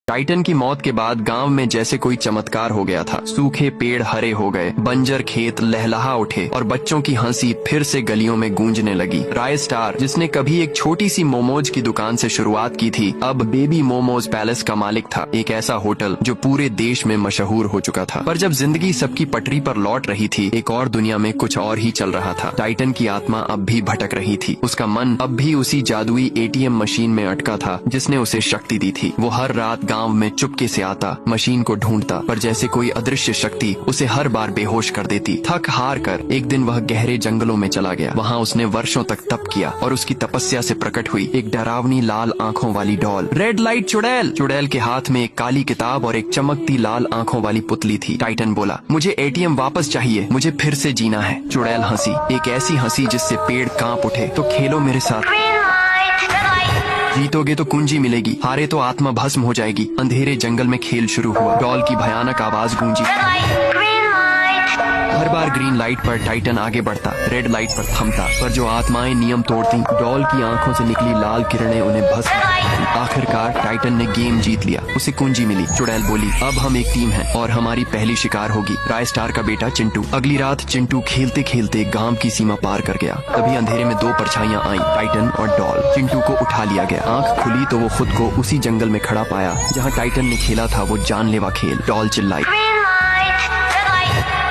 Titan की मौत के बाद गांव में जैसे कोई चमत्कार हो गया था। सूखे पेड़ हरे हो गए, बंजर खेत लहलहा उठे और बच्चों की हंसी फिर से गलियों में गूंजने लगी। राय स्टार, जिसने कभी एक छोटी सी मोमोज की दुकान से शुरुआत की थी, अब बेबी मोमोज पैलेस का मालिक था। एक ऐसा होटल जो पूरे देश में मशहूर हो चुका था। पर जब जिंदगी सबकी पटरी पर लौट रही थी, एक और दुनिया में कुछ और ही चल रहा था। टाइटन की आत्मा अब भी भटक रही थी। उसका मन अब भी उसी जादुई ATM मशीन में अटका था जिसने उसे शक्ति दी थी। वो हर रात गांव में चुपके से आता, मशीन को ढूंढता, पर जैसे कोई अदृश्य शक्ति उसे हर बार बेहोश कर देती। थक हार कर एक दिन वह गहरे जंगलों में चला गया। वहाँ उसने वर्षों तक तप किया और उसकी तपस्या से प्रकट हुई एक डरावनी लाल आंखों वाली डॉल। रेड लाइट चुड़ैल। चुड़ैल के हाथ में एक काली किताब और एक चमकती लाल आंखों वाली पुतली थी। टाइटन बोला, मुझे ATM वापस चाहिए, मुझे फिर से जीना है। चुड़ैल हंसी, एक ऐसी हंसी जिससे पेड़ कांप उठे। तो खेलो मेरे साथ, जीतोगे तो कुंजी मिलेगी, हारे तो आत्मा भस्म हो जाएगी। अंधेरे जंगल में खेल शुरू हुआ। डॉल की भयानक आवाज गूंजी। हर बार ग्रीन लाइट पर टाइटन आगे बढ़ता, रेड लाइट पर थमता, पर जो आत्माएं नियम तोड़ती, डॉल की आंखों से निकली लाल किरणें उन्हें भस्म करती। आखिरकार टाइटन ने गेम जीत लिया, उसे कुंजी मिली। चुड़ैल बोली, अब हम एक टीम हैं और हमारी पहली शिकार होगी राय स्टार का बेटा चिंटू। अगली रात चिंटू खेलते खेलते गांव की सीमा पार कर गया। तभी अंधेरे में दो परछाइयां आईं, टाइटन और डॉल। चिंटू को उठा लिया गया। आंख खुली तो वो खुद को उसी जंगल में खड़ा पाया जहाँ टाइटन ने खेला था वो जानलेवा खेल। डॉल चिल्लाई,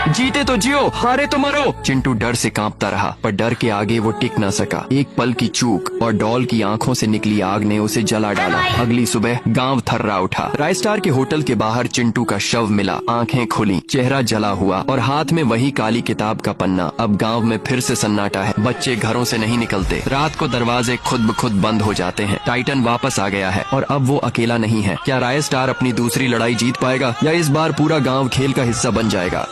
जीते तो जियो, हारे तो मरो। चिंटू डर से कांपता रहा, पर डर के आगे वो टिक न सका। एक पल की चूक और डॉल की आंखों से निकली आग ने उसे जला डाला। अगली सुबह गांव थर्रा उठा। राय स्टार के होटल के बाहर चिंटू का शव मिला, आंखें खुली, चेहरा जला हुआ और हाथ में वही काली किताब का पन्ना। अब गांव में फिर से सन्नाटा है। बच्चे घरों से नहीं निकलते, रात को दरवाजे खुद ब खुद बंद हो जाते हैं। टाइटन वापस आ गया है और अब वो अकेला नहीं है। क्या राय स्टार अपनी दूसरी लड़ाई जीत पाएगा या इस बार पूरा गाँव खेल का हिस्सा बन जाएगा?